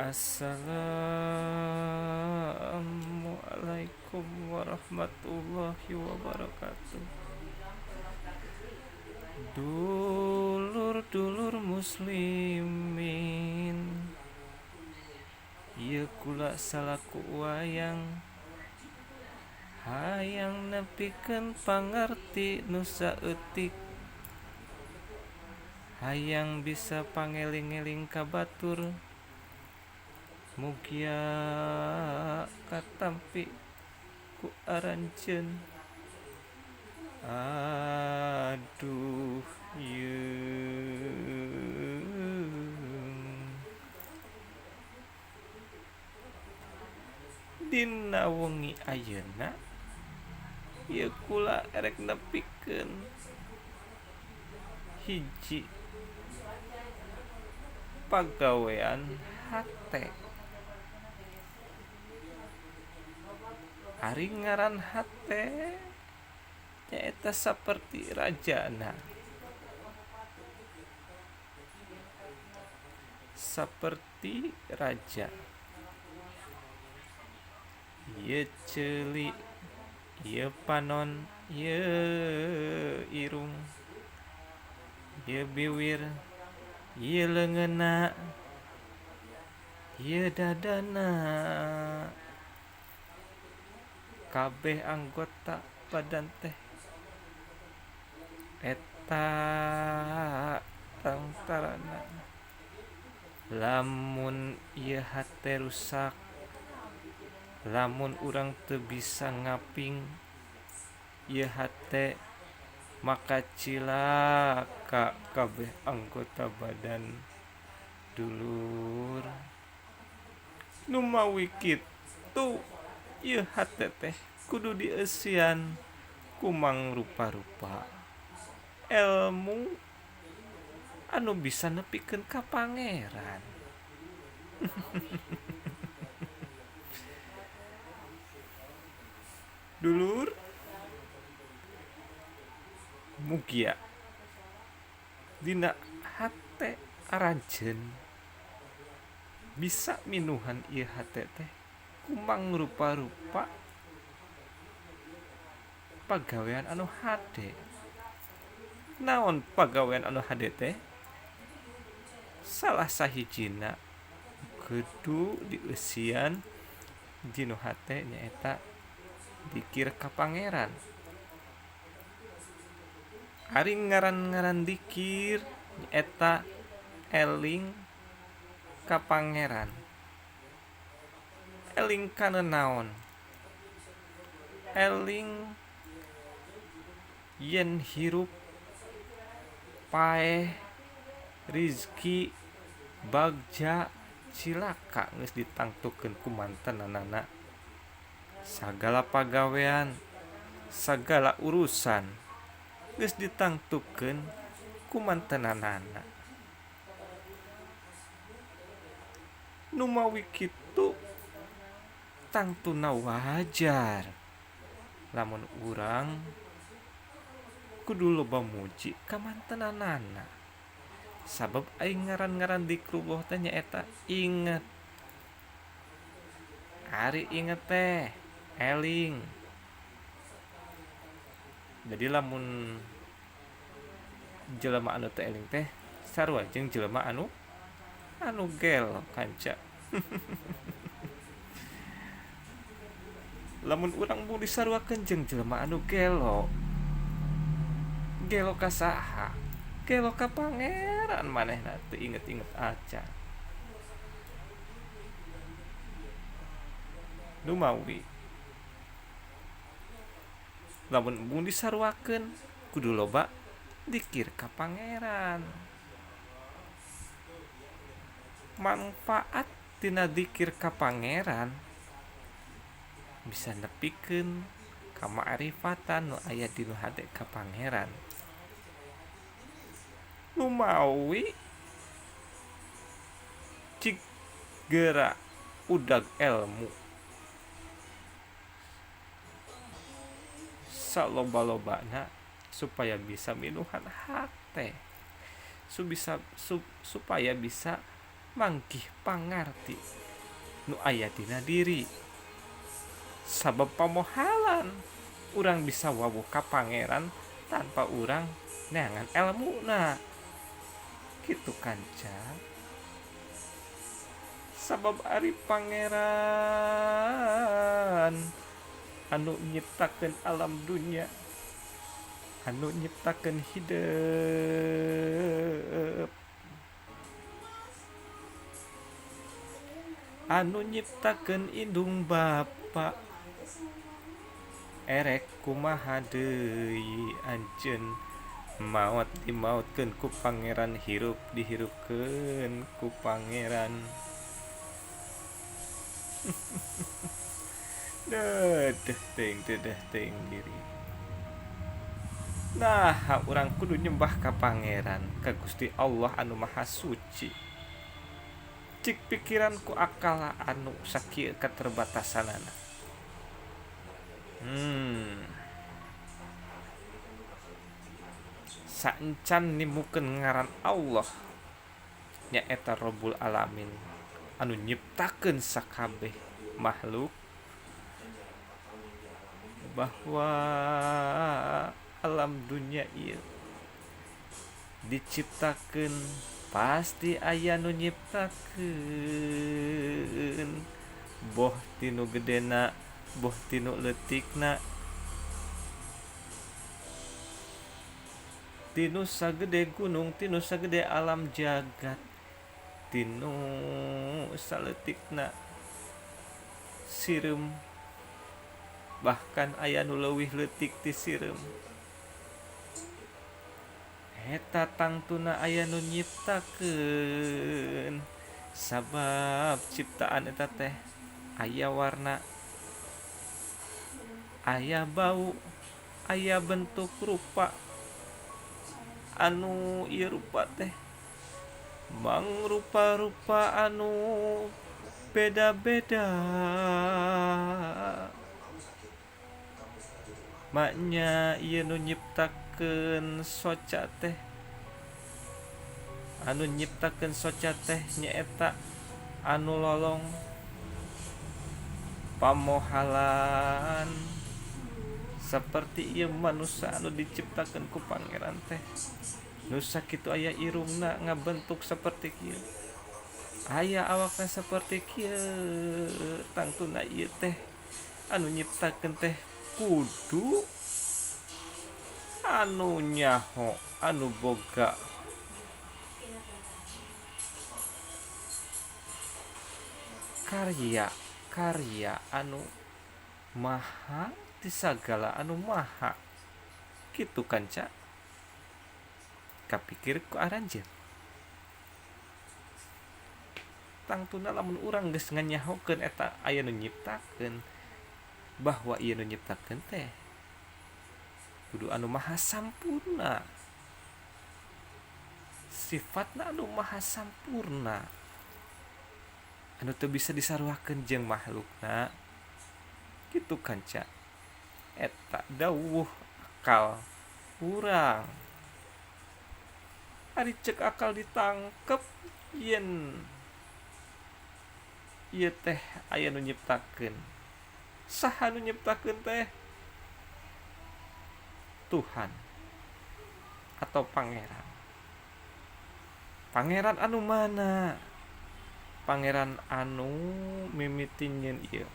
Assalamualaikum warahmatullahi wabarakatuh. Dulur-dulur muslimin, ieu kula salaku wayang hayang nepikeun pangarti nu saeutik, hayang bisa pangeling-eling ka batur, mugia katampi ku aranjeun. Aduh yeung, dina wengi ayeuna ieu kula erek nepikeun hiji pagawean hate. Ari ngaran hate nyaeta saperti rajana, saperti raja. Ieu ceuli, ieu panon, ieu irung, ieu biwir, ieu leungeunna, ieu dadana. Kabeh anggota badan teh eta tangtarana. Lamun ieu hate rusak, lamun urang teu bisa ngaping ieu hate, maka cilaka kabeh anggota badan. Dulur, nu mawi kitu ieu hate teh kudu dieusian ku mangrupa-rupa elmu anu bisa nepikeun ka pangeran. Dulur, mugia dina hate aranjeun bisa minuhan ieu hate teh ku mangrupa-rupa pagawean anu hade. Naon pagawean anu hade teh? Salah sahijina kudu dieusian dinu hate nyaeta dikir ka pangeran. Ari ngaran-ngaran dikir nyaeta eling ka pangeran. Eling kana naon? Eling yen hirup paeh rizki bagja cilaka geus ditangtukeun ku mantenanana. Sagala pagawean, sagala urusan geus ditangtukeun ku mantenanana. Nu mawi kitu tangtuna wajar lamun urang kudu loba muji ka mantenanana. Sabab aing ngaran-ngaran dikruboh teh nyaeta inget. Ari inget teh eling. Jadi lamun jelema anu teu eling teh sarua jeung jelema anu gelo kanca. Lamun urang mau disaruakeun jeung jelema anu gelo, gelo ka saha? Gelo ka pangeran manehna teu inget-inget acan. Nu mawi lamun mau disaruakeun kudu loba dikir ka pangeran. Manfaat tina dikir ka pangeran bisa nepikeun ka ma'rifatan nu aya dinu hade ka pangeran. Nu mawi cik geura udag elmu saloba-lobana supaya bisa minuhan hate, supaya bisa manggih pangarti nu aya dina diri. Sabab pamohalan urang bisa wawuh ka pangeran tanpa urang neangan elmuna. Kitu kanca. Sabab ari pangeran anu nyiptakeun alam dunya, anu nyiptakeun hidup, anu nyiptakeun indung bapa. Erek kumaha deui anjeun maot dimaotkeun ku pangeran, hirup dihirupkeun ku pangeran. Dedeh teuing diri. Nah, urang kudu nyembah ka pangeran, ka Gusti Allah anu Maha Suci. Cik pikiran ku akal anu sakieu keterbatasanana. Saencan nimukeun ngaran Allah nyaeta Rabbul Alamin anu nyiptakeun sakabeh makhluk, bahwa alam dunya ieu diciptakeun pasti aya nu nyiptakeun, boh tinu gedena boh tinu leutikna, tinu sagede gunung, tinu sagede alam jagat, tinu saleutikna sireum, bahkan aya nu leuwih leutik ti sireum. Eta tangtuna aya nu nyiptakeun, sabab ciptaan eta teh aya warna, aya bau, aya bentuk rupa. Anu ieu rupa teh mangrupa-rupa anu beda-beda. Maknya ieu nu nyiptakeun soca teh, anu nyiptakeun soca teh nyaeta anu lolong pamohalan saperti ieu manusia anu diciptakeun ku pangeran teh nu sakitu aya irungna ngabentuk saperti kieu, aya awakna saperti kieu. Tangtuna ieu teh anu nyiptakeun teh kudu anu nyaho, anu boga karya anu maha ti sagala anu maha. Kitu kanca, kapikir ku aranjeun. Tangtuna lamun urang geus nganyahokeun eta aya nu nyiptakeun, bahwa ieu nu nyiptakeun teh kudu anu maha sampurna, sifatna anu maha sampurna, anu teu bisa disaruakeun jeung makhlukna. Kitu kanca, eta dawuh akal urang. Ari ceuk akal ditangkep yen ieu teh aya nu nyiptakeun. Saha nu nyiptakeun teh? Tuhan atau pangeran. Pangeran anu mana? Pangeran anu mimiti nyieun ieu.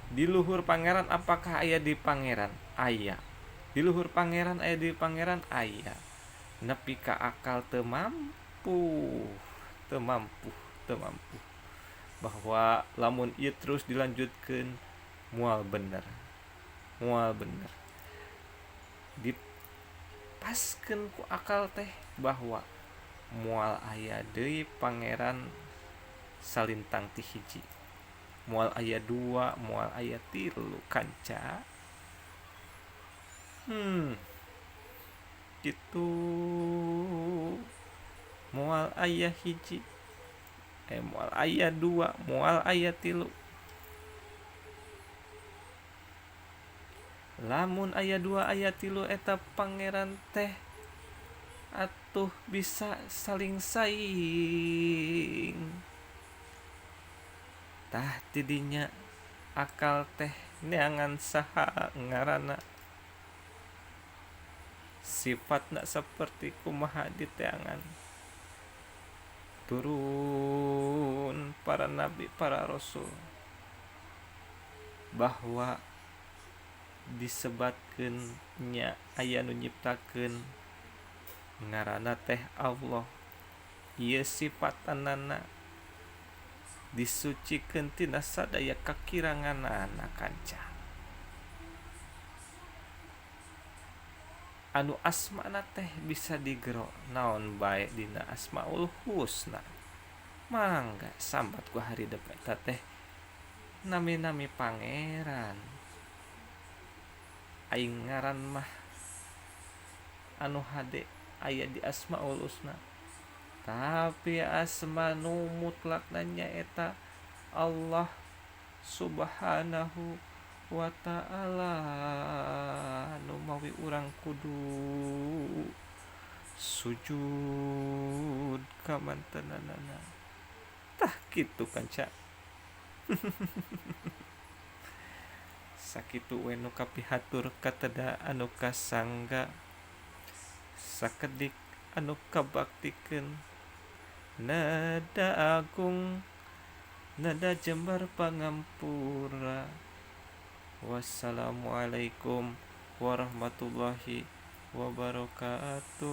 Di luhur pangeran apakah aya di pangeran? Aya. Di luhur pangeran aya di pangeran? Aya. Nepi ka akal teu mampu. Bahwa lamun ieu terus dilanjutkeun moal bener. Dipaskeun ku akal teh bahwa moal aya deui pangeran salintang ti hiji, moal aya 2, moal aya 3 kanca. Kitu moal aya hiji, moal aya 2, moal aya 3. Lamun aya 2 aya 3 eta pangeran teh atuh atuh bisa saling saing. Tah tidinya akal teh neangan saha ngaranna, sifatna seperti kumaha diteangan turun para nabi para rasul, bahwa disebatkeun nya aya nu nyiptakeun ngaranna teh Allah. Ieu sifatanana disucikeun tina sadaya kakiranganana kanca. Anu asmana teh bisa digero naon bae dina Asmaul Husna, mangga sambat ku haridep eta teh nami-nami pangeran. Aing ngaran mah anu hade aya di Asmaul Husna, tapi asma nu mutlakna nyaeta Allah Subhanahu wa ta'ala, nu mawi urang kudu sujud ka mantenanana. Tah kitu kanca. Sakitu we nu kapihatur kateda anu kasangga, sakedik anu kabaktikeun nada agung nada jembar pangampura. Wassalamualaikum warahmatullahi wabarakatuh.